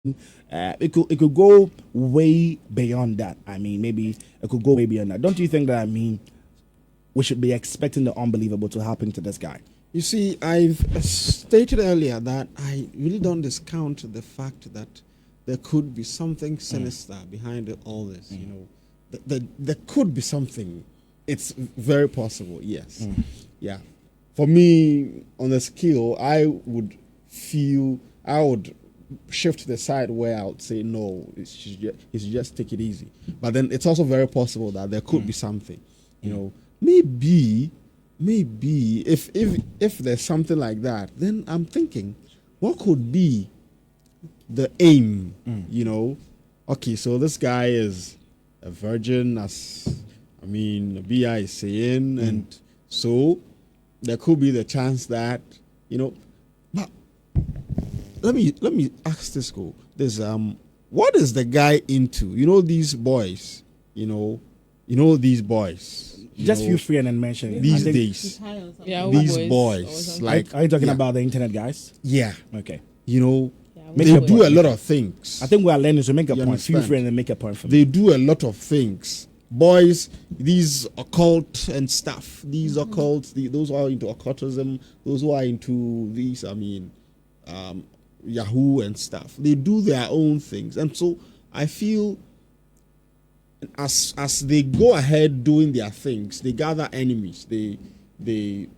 It could go way beyond that. I mean, maybe it could go way beyond that. Don't you think that? I mean, we should be expecting the unbelievable to happen to this guy. You see, I've stated earlier that I really don't discount the fact that there could be something sinister behind all this. You know, there could be something. It's very possible. Yes, yeah. For me, on the scale, I would shift to the side where I would say no. It should just take it easy. But then it's also very possible that there could be something. You know, maybe if there's something like that, then I'm thinking, what could be the aim? You know, okay, so this guy is a virgin, as BI is saying, and so there could be the chance that, you know, but let me ask this go. There's what is the guy into? You know, these boys, you know these boys. Just feel free and mention it. These days. Yeah, these boys. Like, are you talking about the internet guys? Yeah. Okay. You know, Yeah, they do a lot of things. I think we are learning to make a You point. Feel understand? free and make a point for me. They do a lot of things. Boys, these occult and stuff. These occult, those who are into occultism, those who are into these, Yahoo and stuff. They do their own things. And so I feel as they go ahead doing their things, they gather enemies. They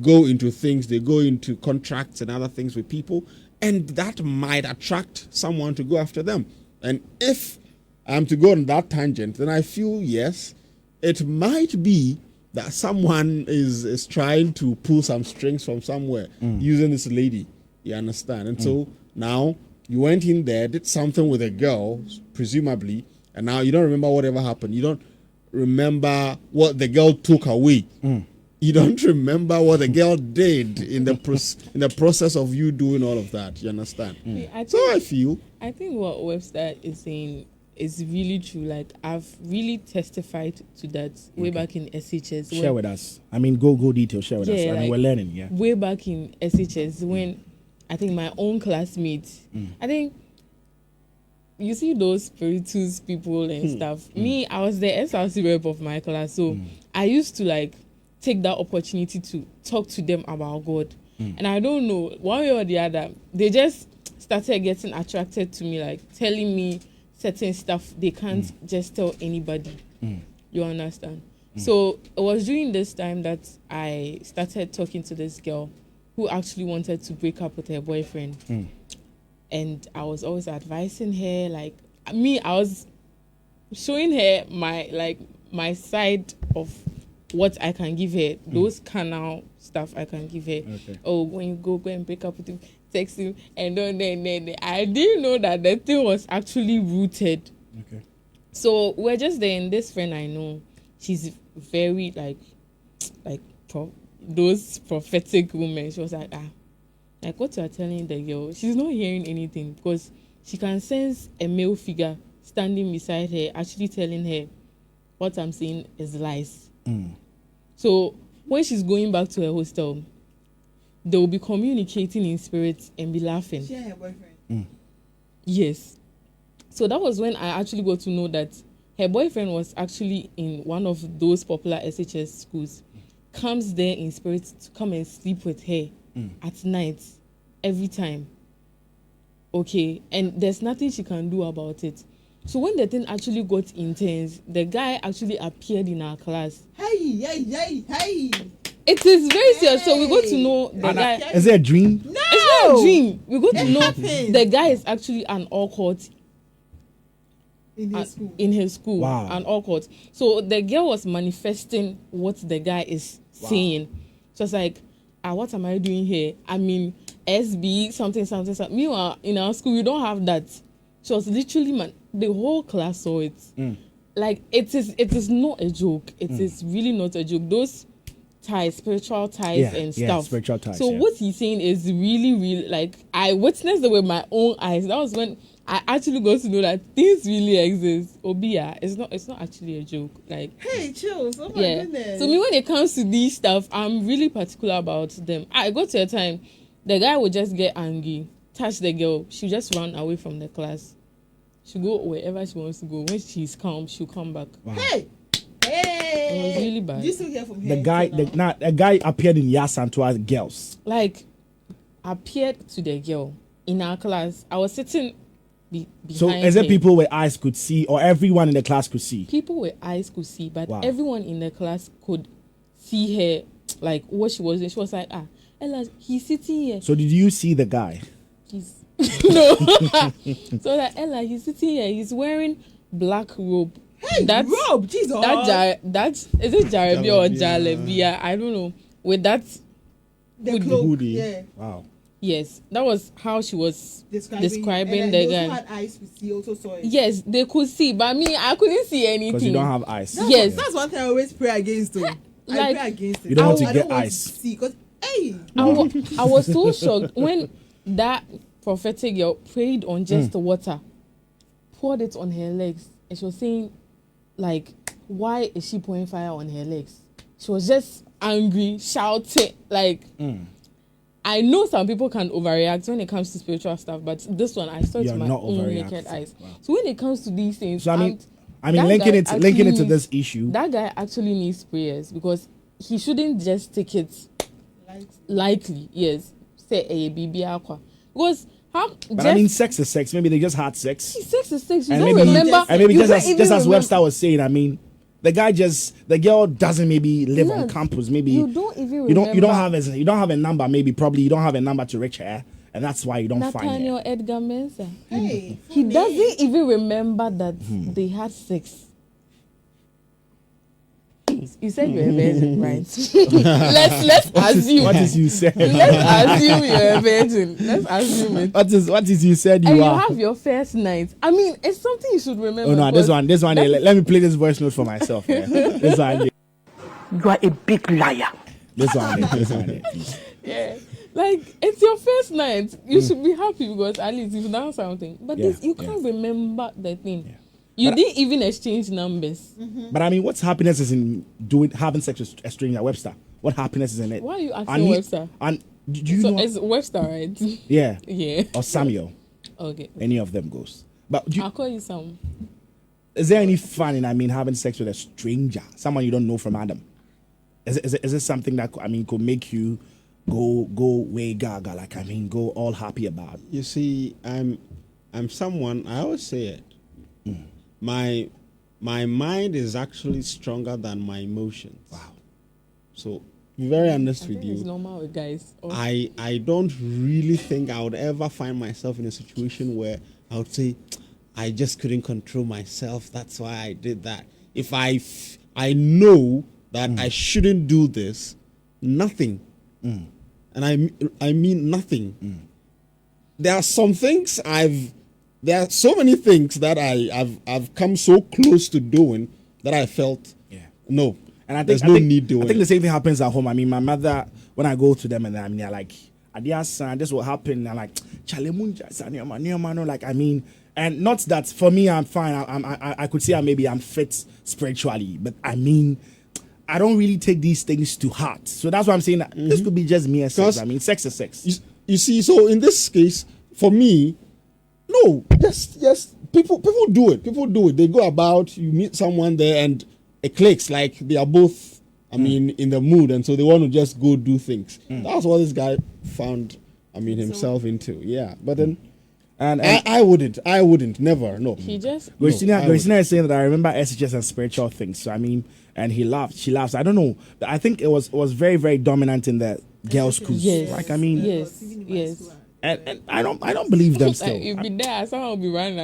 go into things, they go into contracts and other things with people, and that might attract someone to go after them. And if I'm to go on that tangent, then I feel, yes, it might be that someone is trying to pull some strings from somewhere using this lady. You understand? And so now you went in there, did something with a girl, presumably, and now you don't remember whatever happened. You don't remember what the girl took away. You don't remember what the girl did in the process of you doing all of that. You understand? I think what Webster is saying is really true. Like, I've really testified to that way back in SHS. Share with us. I mean, go detail. Share with us. I mean, we're learning. Yeah. Way back in SHS, when I think my own classmates, I think, you see those spiritus people and stuff. Me, I was the SRC rep of my class, so I used to like take that opportunity to talk to them about God. And I don't know, one way or the other, they just started getting attracted to me, like telling me certain stuff they can't just tell anybody. You understand? So it was during this time that I started talking to this girl who actually wanted to break up with her boyfriend. And I was always advising her, like, I was showing her my side of what I can give her, those carnal stuff I can give her. Okay. Oh, when you go and break up with him, text him, and then I didn't know that the thing was actually rooted. Okay. So we're just there, and this friend I know, she's very those prophetic women. She was like what you are telling the girl, she's not hearing anything, because she can sense a male figure standing beside her, actually telling her what I'm saying is lies. So when she's going back to her hostel, they will be communicating in spirit and be laughing. She and her boyfriend. Yes. So that was when I actually got to know that her boyfriend was actually in one of those popular SHS schools, comes there in spirit to come and sleep with her at night, every time. Okay, and there's nothing she can do about it. So when the thing actually got intense, the guy actually appeared in our class. Hey. It is very serious. So we got to know the guy. Is it a dream? No, It's not a dream. We got to know happens. the guy is actually an occult in his school. Wow. An occult. So the girl was manifesting what the guy is saying. So it's like, what am I doing here? I mean, SB, something. Meanwhile, in our school, we don't have that. She was literally, the whole class saw it. Like, it is not a joke. It is really not a joke. Those ties, spiritual ties and stuff. Spiritual ties. So what he's saying is really, really, like, I witnessed it with my own eyes. That was when I actually got to know that things really exist. Obia, it's not actually a joke. Like, Hey, chills. Oh my goodness. So me, when it comes to these stuff, I'm really particular about them. I got to a time, the guy would just get angry. touch the girl, she'll just run away from the class. She'll go wherever she wants to go. When she's calm, she'll come back. Wow. Hey! It was really bad. Do you still hear from The her? guy, a guy appeared in Yasan to us girls. Like, appeared to the girl in our class. I was sitting behind So is it her. people with eyes could see, or everyone in the class could see? People with eyes could see, but Wow. everyone in the class could see her, like what she was doing. She was like, Ella, he's sitting here. So did you see the guy? He's no. So that Ella, he's sitting here. He's wearing black robe. Hey, That's Rob, Jesus. that is it Jarabi or Jalabia. Jalabia? I don't know. With that, The hoodie. cloak. Hoodie. Yeah. Wow. yes, that was how she was describing and the those guy. who had eyes to see also saw it. Yes, they could see, but me, I couldn't see anything. Because you don't have eyes. That's Yes. what, that's one thing I always pray against. Though. I Like, pray against it. you don't want to I get don't want eyes. To see, because hey, I was so shocked when that prophetic girl prayed on just the water, poured it on her legs, and she was saying, like, why is she pouring fire on her legs? She was just angry, shouting, like. I know some people can overreact when it comes to spiritual stuff, but this one I saw it You're with my not own overreacting. naked eyes. Wow. So when it comes to these things, So I mean, that linking guy it actually to needs- this issue. that guy actually needs prayers because he shouldn't just take it lightly. Yes, say a baby aqua because how. But I mean, sex is sex. Maybe they just had sex. sex is sex. You And don't maybe, remember. and maybe you just don't as even just as remember- Webster was saying, I mean, the girl doesn't maybe live on No, campus. Maybe you don't even you don't remember. you don't have a number. Maybe probably you don't have a number to reach her, and that's why you don't find Nathaniel her. Edgar Mensah. hey, He funny. doesn't even remember that Hmm. they had sex. You said you're a virgin, right? let's assume. What is you said? Let's assume you're a virgin. Let's assume it. What is you said you And you are? have your first night. I mean, it's something you should remember. Oh no, because this one. Let me play this voice note for myself. Yeah. This one. You are a big liar. This one. Please. Yeah. Like, it's your first night. You should be happy because at least you've done something. But Yeah, this, you can't remember the thing. Yeah. You But- didn't even exchange numbers. But I mean, what's happiness is in having sex with a stranger, Webster. What happiness is in it? Why are you asking And he- Webster? And do you So know? it's Webster, right? Yeah. Yeah. Or Samuel. Okay. Any of them goes. But I'll call you some. is there any fun in having sex with a stranger, someone you don't know from Adam? Is it something that could make you go way gaga? Like go all happy about? You see, I'm someone. I always say it. My mind is actually stronger than my emotions. Wow. So, to be very honest I with think it's you, normal with guys. Oh, I don't really think I would ever find myself in a situation where I would say, I just couldn't control myself. That's why I did that. If I know that I shouldn't do this, nothing. And I mean nothing. There are some things there are so many things that I've come so close to doing that I felt no. And I think there's I no think, need doing I think it. the same thing happens at home. I mean, my mother, when I go to them and they're like, "Adias, son, this will happen." And like, "Chalemunja, son, no." Like, I mean, and not that for me, I'm fine. I could say I'm fit spiritually, but I mean, I don't really take these things to heart. So that's why I'm saying that this could be just mere sex. Because- I mean, sex is sex. You see, so in this case, for me, no, just people do it. People do it. They go about, you meet someone there and it clicks, like they are both, in the mood, and so they want to just go do things. That's what this guy found, himself into. Yeah. But then And I wouldn't, never, no. he just Christina is saying that I remember SHS and spiritual things. So I mean, and she laughs. I don't know. But I think it was very, very dominant in the girls' schools. Yes. Like I mean, yes. and I don't believe them still. Like, you'll be there, someone will be running.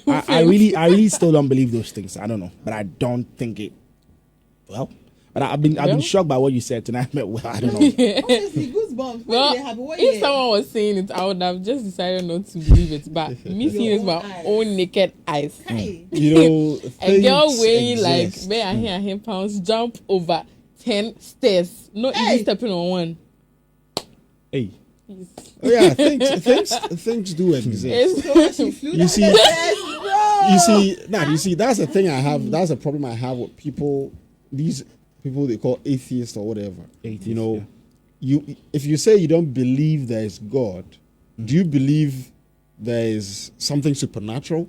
I really still don't believe those things. I don't know, but I don't think it. Well, but I've been shocked by what you said tonight. But well, I don't know. Honestly, goosebumps. Well, When they happen, what if year? someone was saying it, I would have just decided not to believe it. But me seeing it with my own eyes. own naked eyes. Hey. You know, A girl things weighing exist. like 100 pounds jump over 10 stairs, not Hey. even stepping on one. Hey, Oh, yeah, things do exist. It's- So when she flew You down see- the stairs, bro. You see, that's the thing I have. That's a problem I have with people. These people they call atheists or whatever. Atheists, you know, if you say you don't believe there is God, Do you believe there is something supernatural?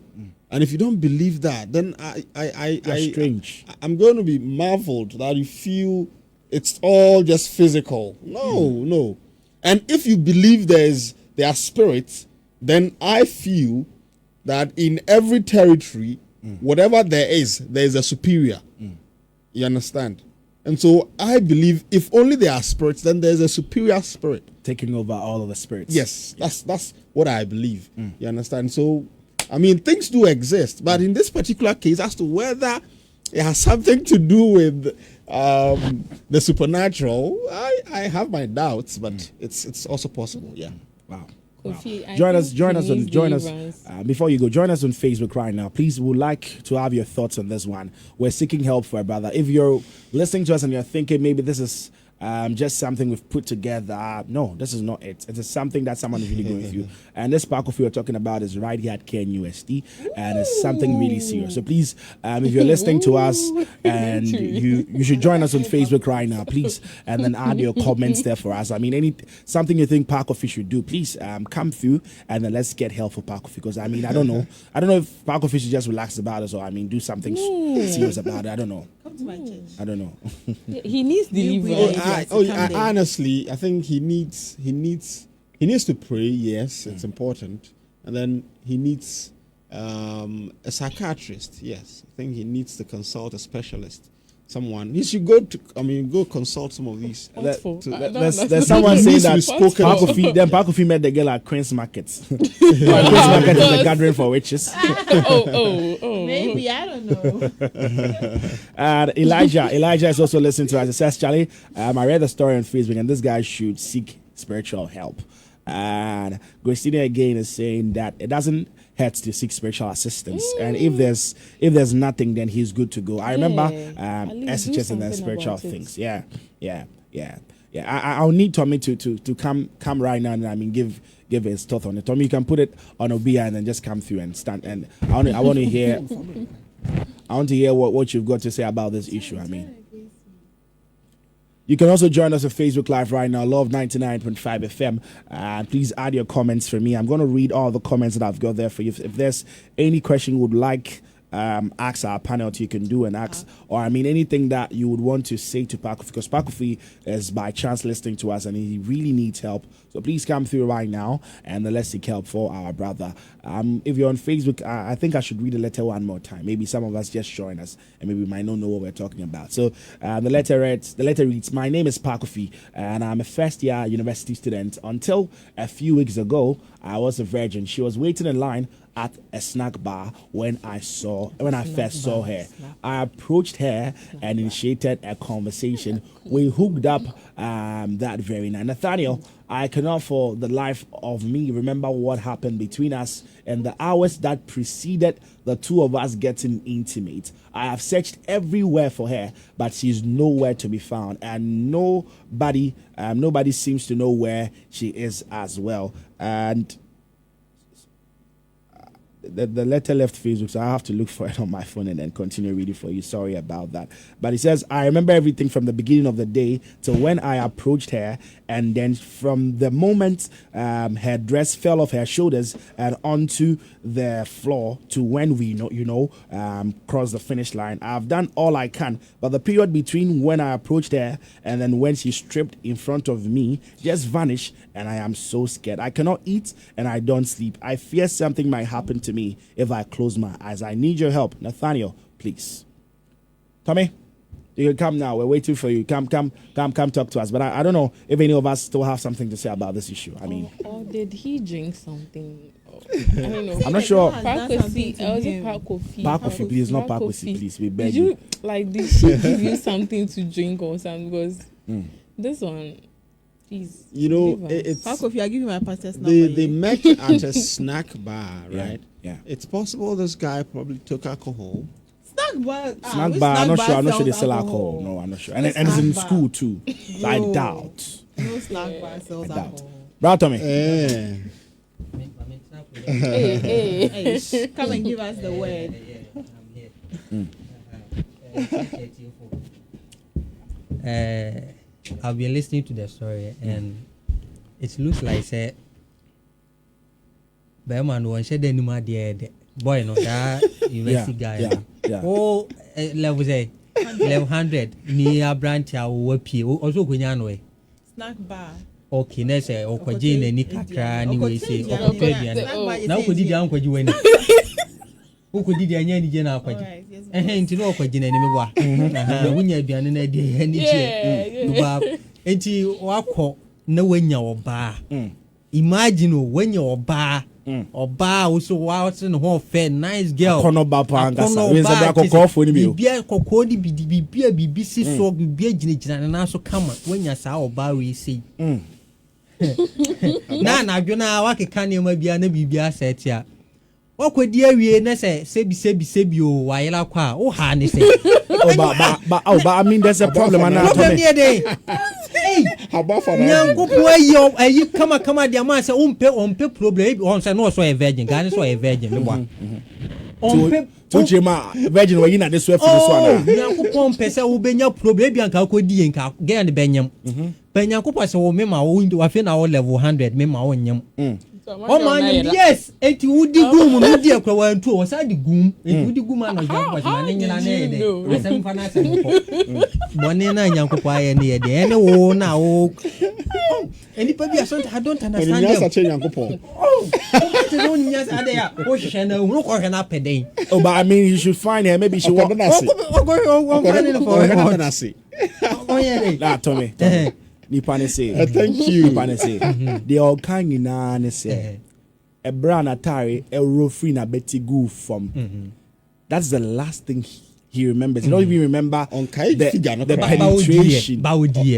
And if you don't believe that, then You're strange. I'm going to be marveled that you feel it's all just physical. No. And if you believe there are spirits, then I feel that in every territory, whatever there is a superior. You understand? And so I believe if only there are spirits, then there's a superior spirit Taking over all of the spirits. Yes, that's what I believe. You understand? So, I mean, things do exist, but in this particular case, as to whether it has something to do with the supernatural, I have my doubts, but it's also possible. Yeah. Wow. Kofi, I Join think us he needs join us deliverance. before you go. Join us on Facebook right now, please. We'd like to have your thoughts on this one. We're seeking help for a brother. If you're listening to us and you're thinking maybe this is just something we've put together, no, this is not it. It is something that someone is really going through. And this Paa Kofi we're talking about is right here at KNUST, and it's something really serious. So please, if you're listening to us and you should join us on Facebook right now, please, and then add your comments there for us. I mean, something you think Paa Kofi should do, please come through and then let's get help for Paa Kofi, because I mean, I don't know if Paa Kofi should just relax about it, or I mean, do something serious about it. I don't know. Come to my church. I don't know. He needs deliverance. Honestly, I think he needs to pray. Yes, it's important, and then he needs a psychiatrist. Yes, I think he needs to consult a specialist. Someone he should go consult some of these. There's someone saying that Paa Kofi met the girl at Queen's Market. Queen's Market is a gathering for witches. Maybe, I don't know. And Elijah is also listening to us. It says, Charlie, I read the story on Facebook, and this guy should seek spiritual help. And Christina again is saying that it doesn't hurt to seek spiritual assistance, and if there's nothing, then he's good to go. I remember SHS and then spiritual things. Yeah. I'll need Tommy to come right now, and I mean give his thought on it. Tommy, you can put it on Obia and then just come through and stand. And I want to hear what you've got to say about this issue. I mean. You can also join us on Facebook Live right now, Love 99.5 FM. And please add your comments for me. I'm going to read all the comments that I've got there for you. If there's any question you would like ask our panel, you can do and ask, or I mean anything that you would want to say to Paa Kofi, because Paa Kofi is by chance listening to us and he really needs help. So please come through right now and let's seek help for our brother. If you're on Facebook, I think I should read the letter one more time. Maybe some of us just join us and maybe we might not know what we're talking about. So the letter reads, my name is Paa Kofi and I'm a first year university student. Until a few weeks ago, I was a virgin. She was waiting in line at a snack bar when I first saw her. I approached her and initiated a conversation. We hooked up that very night. Nathaniel, I cannot for the life of me remember what happened between us and the hours that preceded the two of us getting intimate. I have searched everywhere for her, but she's nowhere to be found, and nobody seems to know where she is as well. And the letter left Facebook, so I have to look for it on my phone and then continue reading for you. Sorry about that. But it says, I remember everything from the beginning of the day to when I approached her, and then from the moment her dress fell off her shoulders and onto the floor to when we crossed the finish line. I've done all I can, but the period between when I approached her and then when she stripped in front of me just vanished, and I am so scared. I cannot eat and I don't sleep. I fear something might happen to me if I close my eyes. I need your help. Nathaniel, please. Tommy, you can come now. We're waiting for you. Come talk to us. But I don't know if any of us still have something to say about this issue. I mean, or did he drink something? I don't know. I'm not sure. Paa Kofi, Paa Kofi. Paa Kofi, please, not Paa Kofi, please. We beg you. Did she give you something to drink or something? Because this one, please. It's Paa Kofi, I'll give you my pastor's number. They met at a snack bar, right? Yeah. It's possible this guy probably took alcohol. Snack bar. Snack bar. I'm not sure they sell alcohol. No, I'm not sure. And it's in school too. So I doubt. No snack bar sells alcohol. Right, Tommy. Hey, come and give us the word. I've been listening to the story and it looks like Beman one shed anymore dead. Boy, no, that university guy. Oh, level say 1100 near branch our whoopie. Also, Guyanway. Snack bar. Okay, let's say, Okajin and Nikatra, anyway, say, now could you down what you went? Who could you any general question? And to know what you name when you're doing an idea, and you walk no when you're bar. Imagine when you're bar. Or bar also out in home fair nice girl. Kono bapa angasa. We say that Kofi ni bio. Bia kokodi bia BBC so bia gina na so come when you say bar we say. Na adwena wa keka ne ma bia na bibia set ya. Wakwadi awie na sebi o wayela kwa o ha ne say. But I mean there's a problem and problem there. How about for that? You come the man say umpe problem on say no so a virgin Ghana so a virgin me boa to chema virgin we na this way for this one na yankopon pese wo benya problem bia nka akodi nka get benyam yankopon say wo me ma wo afi na wo level 100 me ma wo nyam o man yes enti wudi gum no di akwa wantu o sa di gum enti wudi gum na yankopon say na nyina na ye de asem fa na asem ko bone na yankopon aye ne ye de ene wo na wo any baby I don't understand them. Oh, but I mean, you should find her. Maybe she won't. Tommy. Nipane say. Thank you. Nipane say. They all kind in say. A brown Atari, a rofree na Betty Goo from. That's the last thing he remembers. He don't even remember the penetration.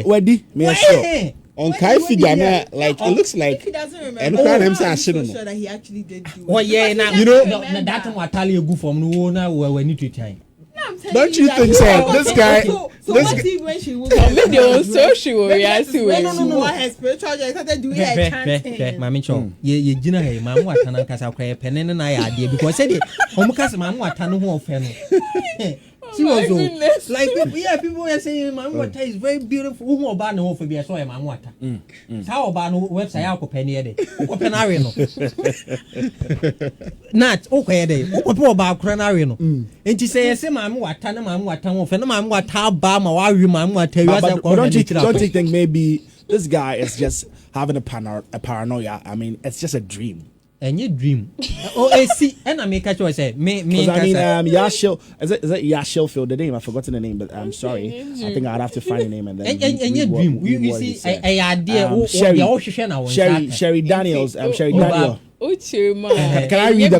Wadi, me sure. On Kai figure, like it looks like he doesn't remember. And I'm so sure that he actually did do it. Oh yeah, now you know that time I tell you go from no now we need to time. Don't you think so? This guy So what if when she woke up so she will react to it. No, her spiritual joy started doing her chanting. Mami cho ye gina he mamu atana kasa kwa pene na ya ade because said omukasa mamu atana ho ofe no. Seriously, like people are saying mamu ata is very beautiful. Who oba na ho fe bi so e mamu ata. Sa oba no website akopene ye de. Akopene are no. Nat okoye de. Okope oba akora na are no. Enti say mamu ata na mamu ata ho fe na mamu ata ba ma wa wi mamu ata wi asa kwa. Don't you think maybe this guy is just having a paranoia? I mean, it's just a dream. And you dream. Oh, I see. And I make a choice. Me. I mean, Yashil. Is it Yashil Field? The name I've forgotten the name, but I'm sorry. I think I'd have to find the name and then. And you dream. You see, I idea. Sherry Daniels. Sherry Daniel. Can I read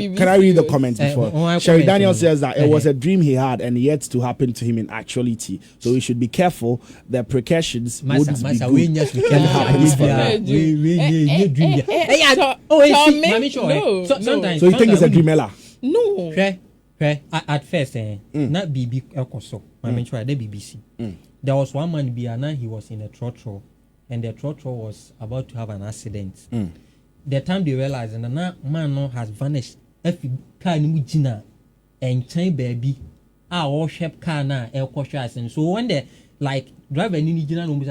the comments before? Sherry Daniel says that it was a dream he had and yet to happen to him in actuality. So we should be careful. The precautions wouldn't be good. So you think it's a dreamella? No. At first, not BB Ekoso. I try the BBC. There was one man he was in a trotro, and the trotro was about to have an accident. The time they realized and the man has vanished. If you can't imagine and chain baby, our ship car now, air cautious. And so when they like driver any general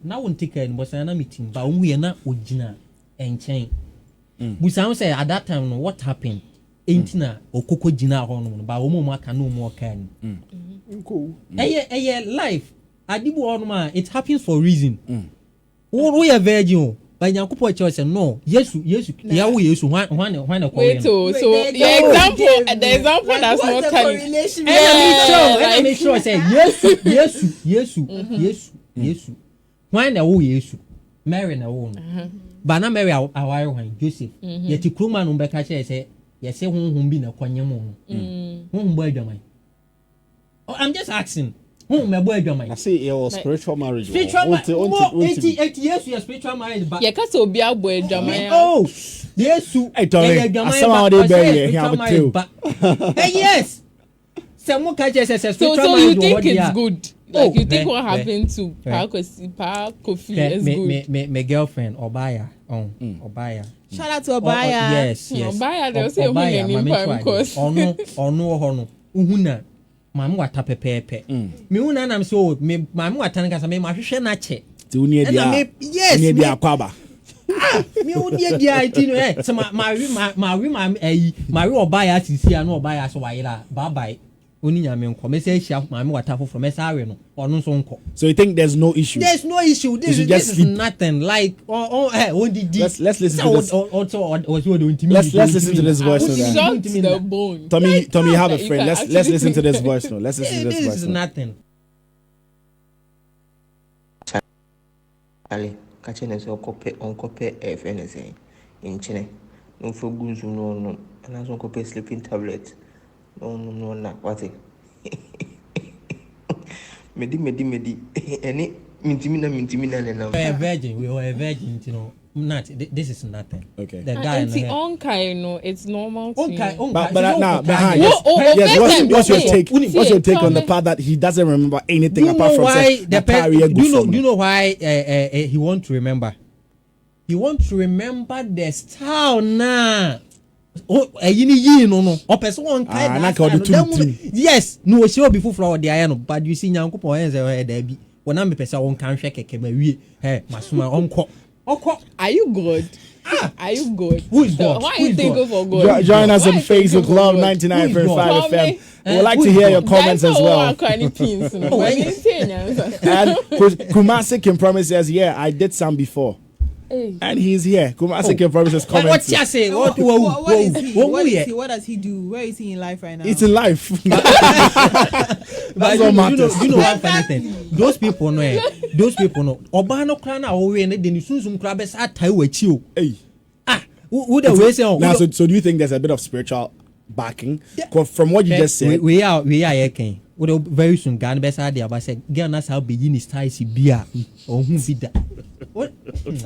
now won't take care was an meeting, but we are not with Gina and chain. We sound say at that time what happened. Ain't na or Coco Gina on but Omo can no more can. Cool. Life. I did one man, it happens for a reason. Oh, we are virgin. By Yakupo choice and no, yes, yeah, we used to one. Wait, so the example that's not telling. And make sure I say yes. Why no yes, marry na own. But not marry our wife, Joseph. Yet the crewman on back say, yes, won't be no quanyamo. Won't buy the money. Oh, I'm just asking. I say it was spiritual marriage. Spiritual marriage. 8 years you spiritual marriage. But yeah, cause will be a boy drama. Oh, yes, you. Hey, Tommy. Yes. Someone catches us. So you think it's good? Like you think what happened to Paa Kofi is good? My girlfriend Obaya. Obaya. Shout out to Obaya. Yes. Obaya. They'll say no. Uhuna. Mamu wata pepepe. Me una na so me mamu wata nka sa me mahwehwe na che. Ti uni dia. Yes. Uni dia kwaba. Me would ye dia so my oba ya sisi anu oba ya so wayela bye bye. Oni nyame nko me say hia maame watafo from sawe no ono so nko. So you think there's no issue? There's no issue. This is nothing. Like let's listen to this. Let's listen to this voice note. Shot the bone. Tommy, you have a friend. Let's listen to this voice note. Let's listen to this voice note. This is nothing. Ali, catching us on copy if anything. In China, no for goons, no, and as on copy sleeping tablet. No, what it? Medi, any mintimina, no. We are a virgin, you know. Not this is nothing. Okay. The guy in the onkai, no, it's normal. But now, yes. What's your take? What's your take on the part that he doesn't remember anything apart from saying do you know why he won't remember? He won't remember the style now. Oh, no. Or person one yes, no, she will be full flower the iron, but you see, Yanko Poen's a Debbie. When I'm a person on can't shake a camera, hey, Masuma uncle. Are you good? Are you good? Who is God? Why are you thinking for God? Join us on Facebook, Love 99.5 FM. We would like to hear your comments as well. And Kumasi can promise says, yeah, I did some before. And he's here. Kumasi can promise his comments. What you say? What is he? What does he do? Where is he in life right now? It's in life. That's all matters. You know one funny thing. Those people know. Obano krana owe ne deni sunsun kra be sa tai wachi o. Hey. Who the way say now, so do you think there's a bit of spiritual backing from what you just said? We are here. Very soon, Ghana be sa dia ba say Ghana sa begin ties bia or who be that. What? And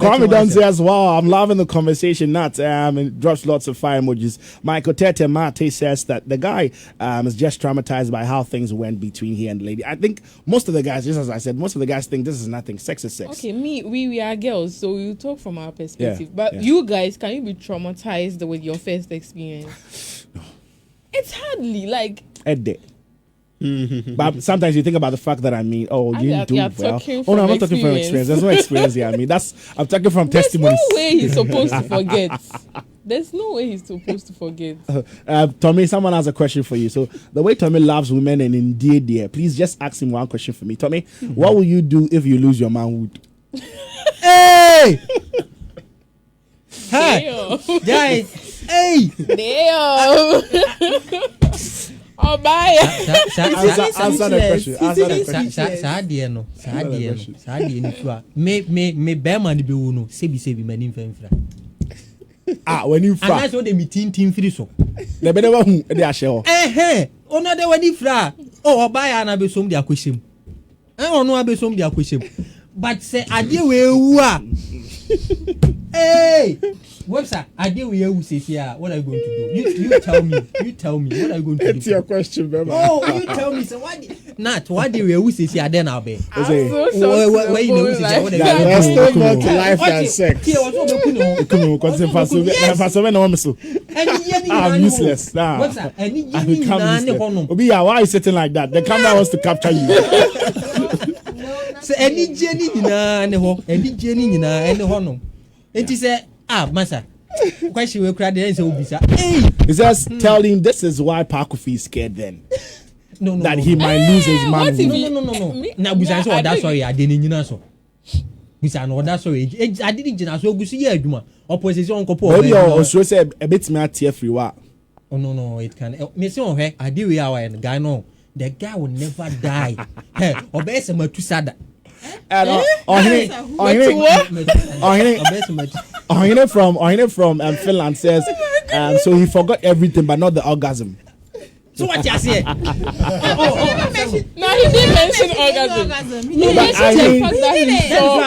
Kwame don't say as well. I'm loving the conversation. Not and drops lots of fire emojis. Michael Tete Mate says that the guy is just traumatized by how things went between he and the lady. I think most of the guys, just as I said, most of the guys think this is nothing. Sex is sex. Okay, we are girls, so we talk from our perspective. You guys, can you be traumatized with your first experience? No. It's hardly like Edde. But sometimes you think about the fact that you didn't do well. Oh no, I'm not talking from experience. There's no experience here. I'm talking from testimonies. There's no way he's supposed to forget. There's no way he's supposed to forget. Tommy, someone has a question for you. So the way Tommy loves women and indeed, dear, please just ask him one question for me. Tommy, what will you do if you lose your manhood? Hey! Hi! Guys! Hey! Damn! Oh, bye. Answer the question. Me Berman be uno. Sebi manim femfra. When you and that's what they meeting free so. The better one they are share. No de when fra. Oh, buy na be som dia kweshim. Ono be som dia kweshim. But say ade we wu a. Hey! Website, I deal with you say here. What are you going to do? You tell me. What are you going to do? It's your question, Bema. Oh, you tell me. So what do we say here? Then I'll be. I'm so shocked. Where you know say what are you going to do? There's still more to life than sex. I'm useless. Nah. I become useless. Why are you sitting like that? The camera wants to capture you. So any Jenny no. And he said, Massa, question will cry the answer will be sir. Hey, he says, tell him this is why Paa Kofi is scared then. No. That he might lose his manhood. No. Now, besides all that, sorry, I didn't know. Besides all that, sorry, I didn't know. So, go see you, opposition. Maybe also say a bit me at tear free. Oh, no, it can. Miss on her, I do our and guy, no. The guy will never die. Or best, I'm too sad. From Finland says so he forgot everything but not the orgasm. So what you say? No, he didn't mention orgasm. He mentioned the fact that he saw.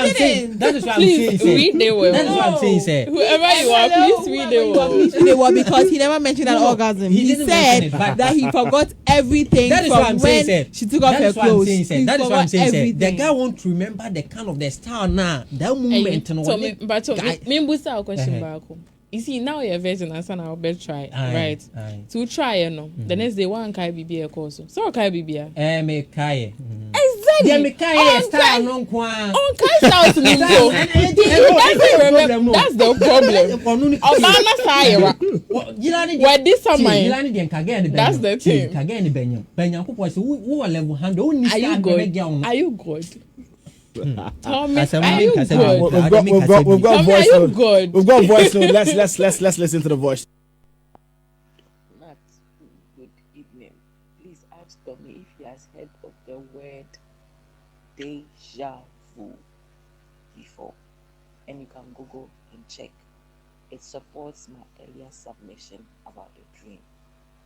That is what I'm Please saying. read the word. That is what I'm saying, sir. Whoever you are, please read the word. Because he never mentioned an orgasm. He said that he forgot everything from when she took off her clothes. That is what I'm saying, sir. The guy won't remember the kind of the style now. That moment. But me boost our question back. You see, now you're a virgin and son I'll bet try. Right. To try, The next day one kai BB a course. So kai BB. Me kai. Exactly. style no kwa. On kai styles ni so. That's the problem. Obama sayewa. Where this summer. That's the thing. Kageni benyam popo say who level 100 who need to be. Are you good? Thomas, are you good? We've got voice note. We've got voice note. Let's listen to the voice. Matt, good evening. Please ask Tommy if he has heard of the word deja vu before, and you can Google and check. It supports my earlier submission about the dream.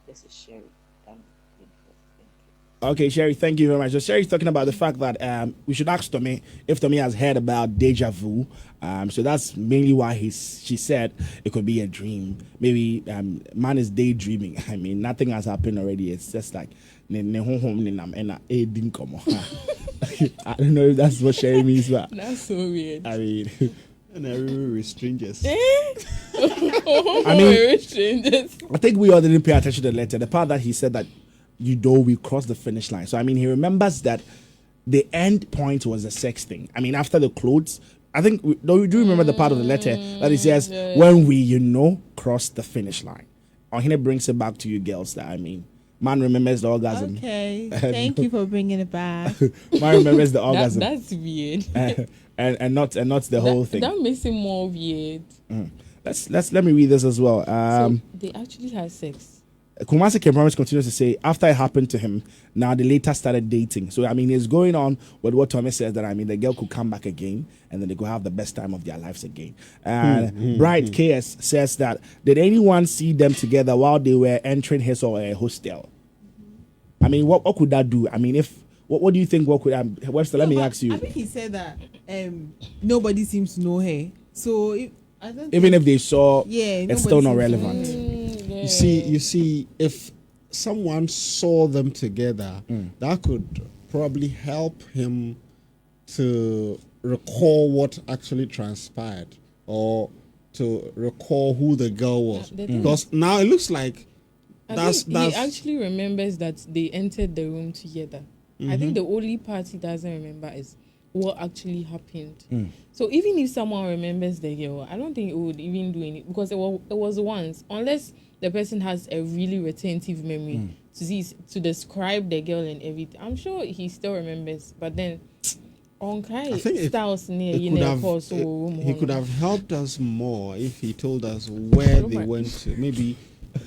This is Sherry. Thank you. Okay, Sherry, thank you very much. So Sherry's talking about the fact that we should ask Tommy if Tommy has heard about deja vu. So that's mainly why she said it could be a dream. Maybe man is daydreaming. I mean, nothing has happened already. It's just like I don't know if that's what Sherry means, but that's so weird. I mean, and every strangers. I mean, strangers. I think we all didn't pay attention to the letter. The part that he said that we crossed the finish line. So I mean, he remembers that the end point was the sex thing. I mean, after the clothes, I think do you remember the part of the letter that he says when we crossed the finish line? Ohine brings it back to you girls. That I mean, man remembers the orgasm. Okay, thank you for bringing it back. Man remembers the orgasm. That's weird. and not the whole thing. That makes it more weird. Let me read this as well. So they actually had sex. Kumasi Kempromise continues to say, after it happened to him, now they later started dating. So, I mean, it's going on with what Tommy says that, I mean, the girl could come back again and then they could have the best time of their lives again. And Bright KS says that, did anyone see them together while they were entering his or her hostel? I mean, what could that do? I mean, what do you think? What could Webster? Let me ask you. I think he said that nobody seems to know her. So even if they saw, it's still not relevant. You see, if someone saw them together, that could probably help him to recall what actually transpired or to recall who the girl was. Because now it looks like he actually remembers that they entered the room together. I think the only part he doesn't remember is what actually happened. So even if someone remembers the girl, I don't think it would even do anything because it was once, unless the person has a really retentive memory to describe the girl and everything. I'm sure he still remembers, but then styles near he could have helped us more if he told us where they went to. Maybe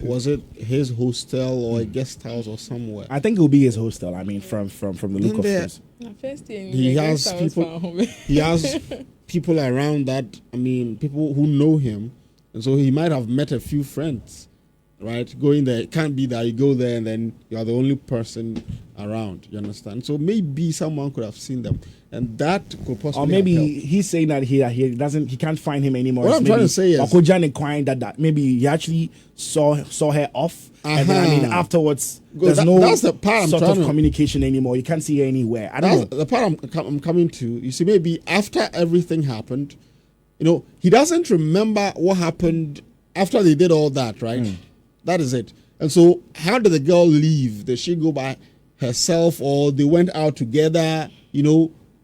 was it his hostel or a guest house or somewhere? I think it will be his hostel. I mean, from the look of things. He has people around that. I mean, people who know him, and so he might have met a few friends. Right, going there, it can't be that you go there and then you are the only person around. You understand? So maybe someone could have seen them, and that could possibly. Or maybe he's saying that he can't find him anymore. What I'm trying to say is, Okojan inquiring that maybe he actually saw her off, and then I mean afterwards there's that's the part sort of communication anymore. You can't see her anywhere. I don't know. The part I'm coming to. You see, maybe after everything happened, he doesn't remember what happened after they did all that, right? That is it. And so how did the girl leave? Did she go by herself or they went out together?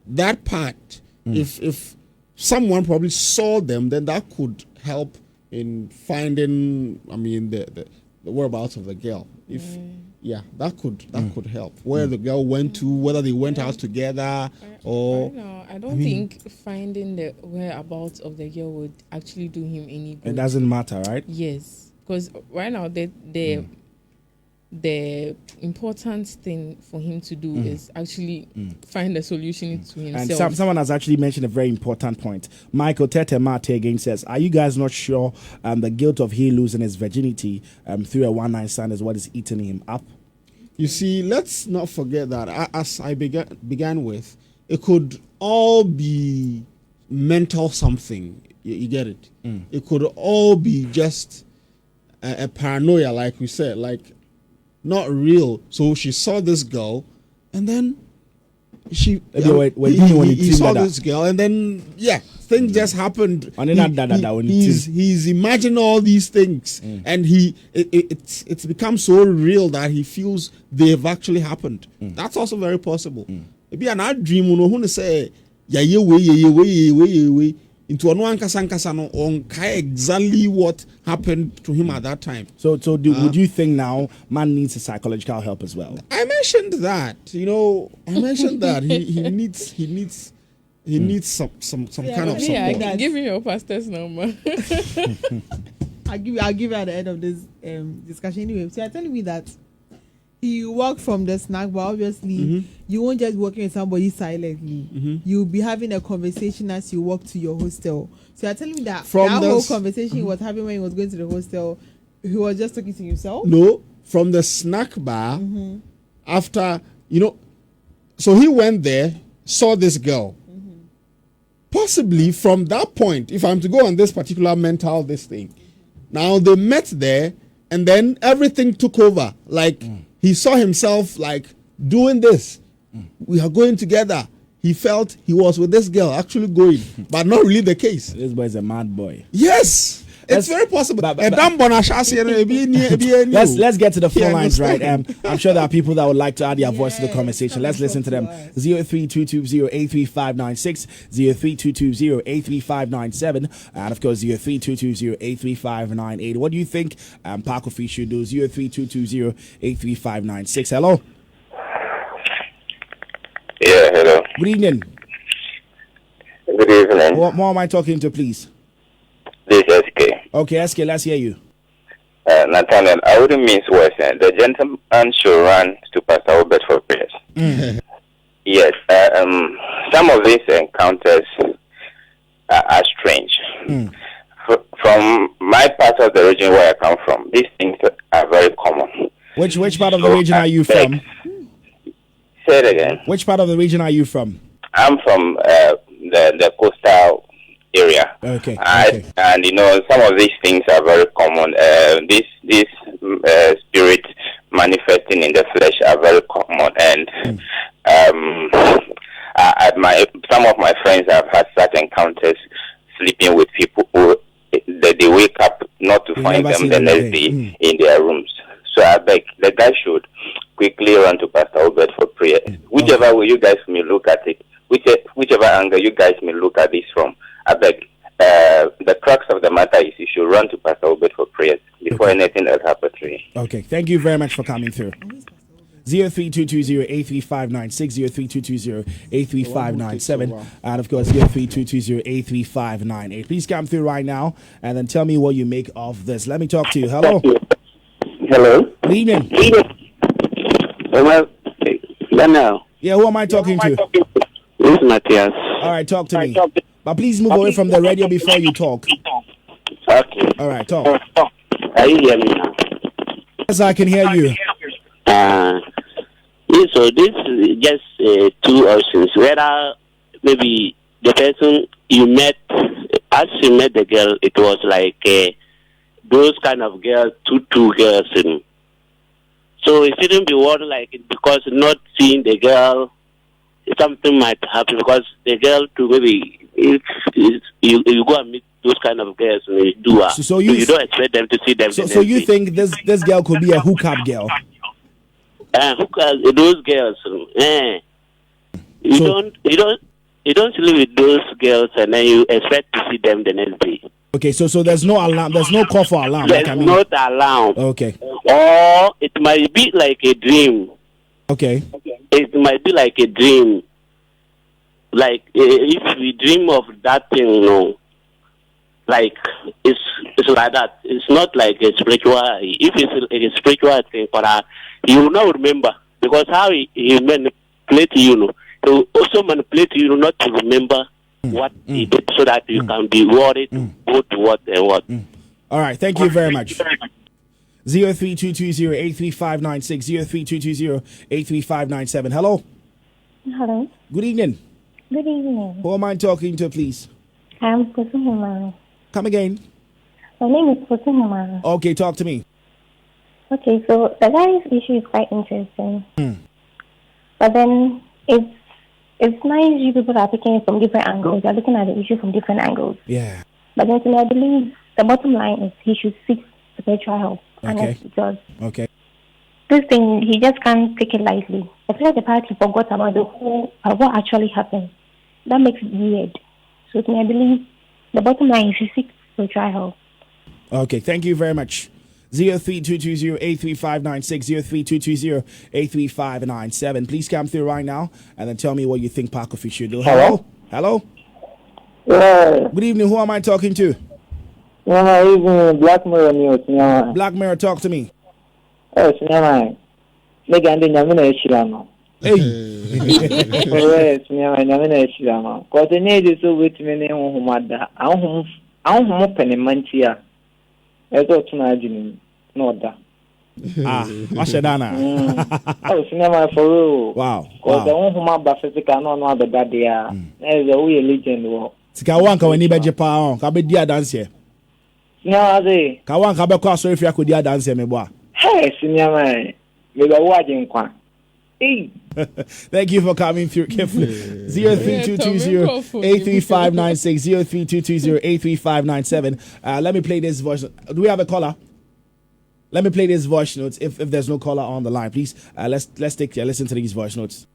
That part, if someone probably saw them, then that could help in finding, I mean, the whereabouts of the girl. That could help. Where the girl went to, whether they went out together or... I don't think finding the whereabouts of the girl would actually do him any good. It doesn't matter, right? Yes. Because right now, the important thing for him to do is actually find a solution to himself. And someone has actually mentioned a very important point. Michael Tete Mate again says, are you guys not sure the guilt of he losing his virginity through a one-night stand is what is eating him up? You see, let's not forget that as I began with, it could all be mental something. You get it? It could all be just... a paranoia, like we said, like not real. So she saw this girl, and then he saw this girl, and then things just happened. He's imagining all these things, and it's become so real that he feels they've actually happened. That's also very possible. Maybe an dream no who say ye into one kasa no on exactly what happened to him at that time. So would you think now man needs a psychological help as well? I mentioned that, he needs some kind of support. Yeah, I can give you your pastor's number. I'll give you at the end of this discussion anyway. So you're telling me that you walk from the snack bar, obviously you won't just walk with somebody silently. You'll be having a conversation as you walk to your hostel. So you're telling me that whole conversation he was having when he was going to the hostel, he was just talking to himself? No, from the snack bar, after, so he went there, saw this girl. Possibly from that point, if I'm to go on this particular mental thing, now they met there and then everything took over. Like he saw himself like doing this. We are going together. He felt he was with this girl actually going, but not really the case. This boy is a mad boy. Yes. It's very possible. Let's get to the phone lines, right? I'm sure there are people that would like to add their voice to the conversation. Let's listen to them. 0322083596, 0322083597, and of course 0322083598. What do you think Paa Kofi should do? 0322083596. Hello. Yeah, hello. Good evening. Good evening. Who am I talking to, please? This is SK. Okay, SK, let's hear you. Nathaniel, I wouldn't miss words. The gentleman should run to Pastor Albert for prayers. Yes, some of these encounters are strange. From my part of the region where I come from, these things are very common. Which part of the region are you from? Say it again. Which part of the region are you from? I'm from the coastal area. Okay. And some of these things are very common. This spirit manifesting in the flesh are very common, and some of my friends have had such encounters, sleeping with people who they wake up not to find them the next day in their rooms. So I beg the guy should quickly run to Pastor Albert for prayer. Whichever way you guys may look at it, whichever angle you guys may look at this from, I beg, the crux of the matter is you should run to Pastor Albert for prayers before anything else happens to you. Okay, thank you very much for coming through. 0322083596, 0322083597, and of course 0322083598. Please come through right now and then tell me what you make of this. Let me talk to you. Hello. Hello. Good evening. Nathaniel. Yeah, who am I talking to? This is Matthias. All right, talk to me. But please move away from the radio before you talk. Okay. All right, talk. Are you hearing me now? Yes, I can hear you. So this is just two options. Whether maybe the person you met, as you met the girl, it was like those kind of girls, two girls. So it shouldn't be worried like it because not seeing the girl, something might happen because the girl too maybe if you go and meet those kind of girls and you do so you don't expect them to see them. So you think this girl could be a hookup girl? Those girls, you don't sleep with those girls and then you expect to see them the next day. Okay, so there's no alarm, there's no call for alarm. There's not alarm. Okay. Or it might be like a dream. Okay. It might be like a dream. Like if we dream of that thing, like it's like that. It's not like a spiritual. If it's a spiritual thing, but you will not remember because how he manipulate you, he will also manipulate you not to remember what he did, so that you can be worried go to what and what. All right, thank you very much. 0322083596, 0322083597. Hello. Hello. Good evening. Good evening. Who am I talking to, please? I'm Kofi. Come again. My name is Kofi. Okay, talk to me. Okay, so the guy's issue is quite interesting. But then it's nice you people are taking it from different angles. You're looking at the issue from different angles. Yeah. But then I believe the bottom line is he should seek spiritual help. Okay. Because okay. this thing, he just can't take it lightly. I feel like the party forgot about the whole, what actually happened. That makes it weird. So to me, I believe the bottom line is you seek spiritual help. Okay, thank you very much. 03220-83596, 03220-83597. Please come through right now and then tell me what you think Paa Kofi should do. Hello? Hello? Yeah. Good evening. Who am I talking to? Black Mirror News. Black Mirror, talk to me. Oh, Sinama. Megandi Namina Shilano. Hey. Yes, Namina Shilano. Because the need is so with me who mother. I don't open a mantia. I go to Najin. No, that. Ashadana. Oh, Sinama for real. Wow. Because the one who my Buffett can know the bad they are. There's a way legend. Sikawan ka wani beje pa on ka be dia dance here. Sinama. Kawan ka be kwa so if ya ko dia dance me boa. Hey, Sinama. We were watching Kwan. Hey. Thank you for coming through carefully. 03220-83596, 03220-83597. Let me play this voice. Do we have a caller? Let me play this voice notes. If there's no caller on the line, please let's take a listen to these voice notes.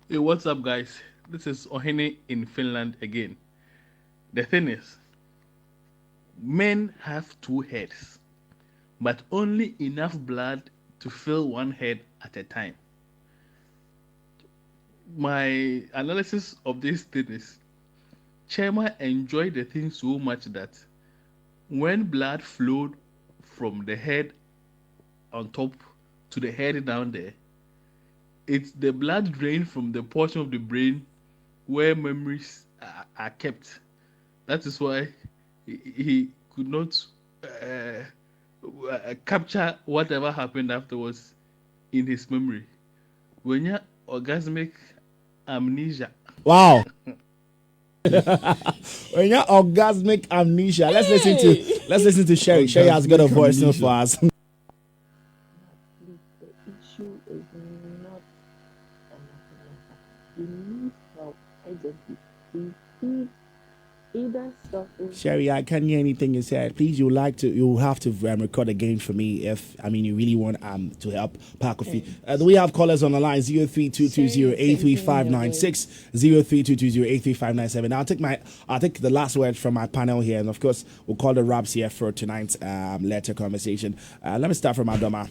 Hey, what's up, guys? This is Ohene in Finland again. The thing is, men have two heads, but only enough blood to fill one head at a time. My analysis of this thing is, Chema enjoyed the thing so much that when blood flowed from the head on top to the head down there, it's the blood drained from the portion of the brain where memories are kept. That is why he could not capture whatever happened afterwards in his memory. When you're orgasmic amnesia. Wow. When you're orgasmic amnesia. Let's listen to Sherry. Orgasmic Sherry has got a voice note amnesia. for us. The issue is not anything like that. You need help urgently. Please either suffering. Sherry, I can't hear anything you said. Please, you'll have to record again for me if you really want to help Paa Kofi. Do we have callers on the line? 03220-83596, 03220-83597. I'll take the last word from my panel here, and of course we'll call the Raps here for tonight's letter conversation. Let me start from Adoma.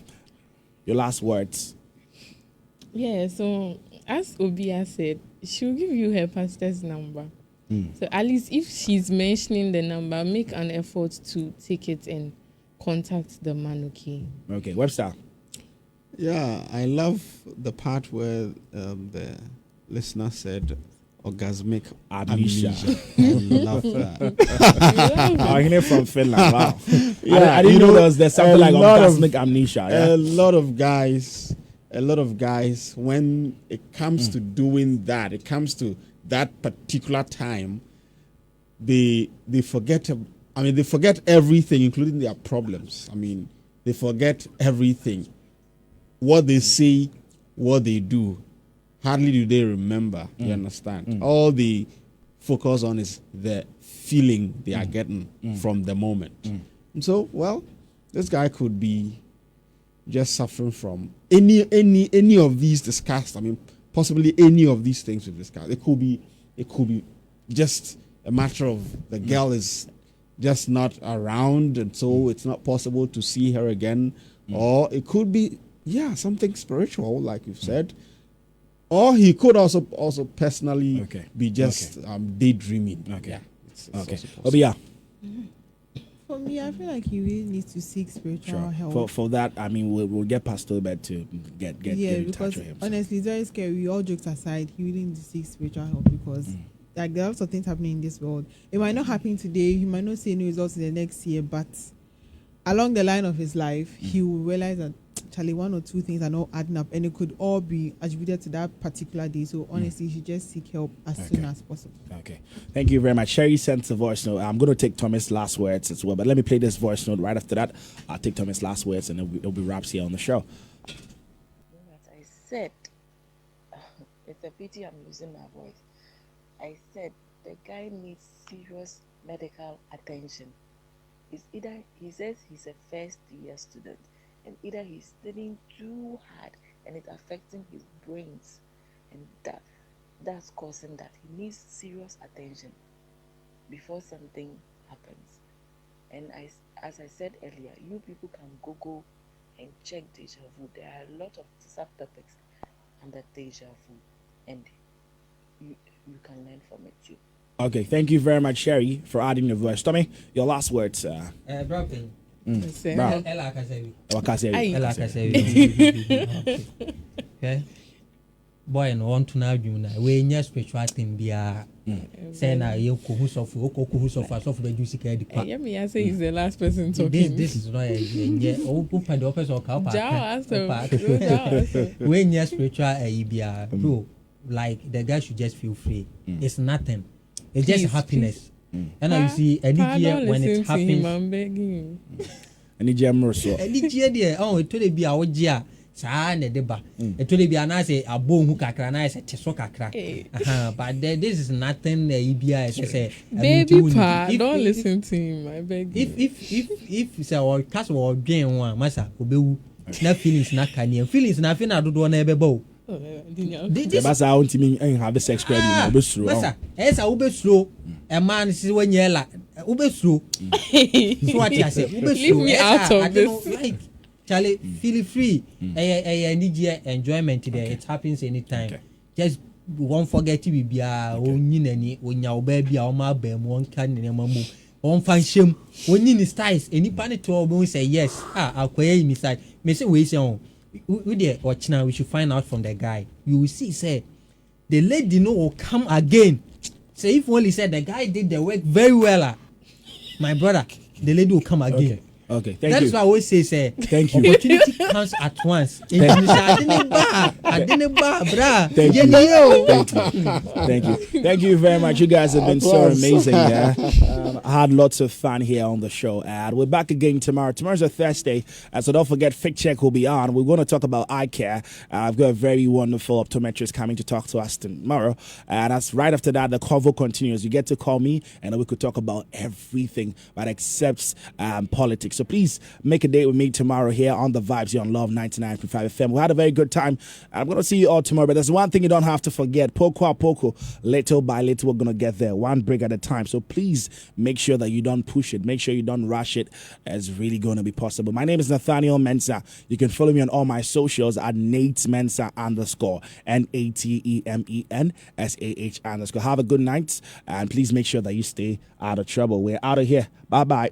Your last words. Yeah, so as Obia said, she'll give you her pastor's number. So at least if she's mentioning the number, make an effort to take it and contact the man, okay? Okay, Webster. Yeah, I love the part where the listener said orgasmic amnesia. I love that. I hear from Finland. Wow. Yeah, I didn't know there's something like orgasmic amnesia. Yeah? A lot of guys, when it comes to doing that, it comes to that particular time, they forget. They forget everything, including their problems. They forget everything. What they say, what they do, hardly do they remember. You understand? All they focus on is the feeling they are getting from the moment. And so, well, this guy could be just suffering from any of these discussed. Possibly any of these things we've discussed. It could be just a matter of the girl is just not around, and so it's not possible to see her again. Or it could be something spiritual, like you've said. Or he could also personally be just daydreaming. Okay. Yeah, it's okay. also possible. Obia. For me, I feel like he really needs to seek spiritual help. For that, we'll get Pastor Bed to get in touch because with him. honestly, it's very scary. All jokes aside, he really needs to seek spiritual help because there are lots of things happening in this world. It might not happen today. He might not see any results in the next year, but along the line of his life, he will realize that Charlie, one or two things are not adding up, and it could all be attributed to that particular day. So honestly, he should just seek help as soon as possible. Okay. Thank you very much. Sherry sent a voice note. I'm going to take Thomas' last words as well, but let me play this voice note right after that. I'll take Thomas' last words, and it'll be wraps here on the show. As I said, it's a pity I'm losing my voice. I said the guy needs serious medical attention. It's either he says he's a first year student. and either he's studying too hard and it's affecting his brains, and that's causing that he needs serious attention before something happens. And as I said earlier, you people can Google and check deja vu. There are a lot of subtopics under deja vu, and you can learn from it too. Okay, thank you very much, Sherry, for adding your voice. Tommy, your last words. Bro. Bro. Ella Kasevi. Ella Kasevi. Okay. Boy, no want to know you now. We need spiritual thing be say na you kuhu sofu so for juicy care the yeah, me I say he's the last person talking. This is not yeah. Open the office or cow park. We need spiritual be bro. Like the guy should just feel free. It's nothing. It's just happiness. And now you see any year when it happens. I'm begging. Any gem so. Any year there. Oh, it will be our year. Saa ne deba. It will be anase abo hu kakra na ese teso kakra. But this is nothing EBI say. Baby pa, don't listen to him. I beg. If say or cast or gain one masa obewu. Na feelings na kanye. Feelings na fe na dodo na ebebo. The basa want me have sex crime no be slow. Masa, esa ube slow. A man is when yella. Ube slow. So what you say? Ube slow. Leave me out of this. Like Charlie, feel free. Need your enjoyment there. It happens anytime. Okay. Just won't forget to be only when your baby or my baby won't can in a mamu. Won't find shame. When you styles, any panic to will say yes. I'll pay me side. May say we say we there watch now. We should find out from the guy. You will see, say the lady will come again. Say if only said the guy did the work very well, my brother, the lady will come again. Okay, thank That's you. why I always say, thank you. Opportunity comes at once. I didn't bar, brah. Thank you. Thank you very much. You guys have been so amazing. Yeah, I had lots of fun here on the show. And we're back again tomorrow. Tomorrow's a Thursday, so don't forget Fit Check will be on. We're going to talk about eye care. I've got a very wonderful optometrist coming to talk to us tomorrow. And that's right after that. The convo continues. You get to call me, and then we could talk about everything, but except politics. So please make a date with me tomorrow here on The Vibes here on Love 99.5 FM. We had a very good time. I'm going to see you all tomorrow, but there's one thing you don't have to forget. Poco a poco, little by little, we're going to get there, one break at a time. So please make sure that you don't push it. Make sure you don't rush it. It's really going to be possible. My name is Nathaniel Mensah. You can follow me on all my socials at Nate Mensah _ NATEMENSAH _. Have a good night, and please make sure that you stay out of trouble. We're out of here. Bye-bye.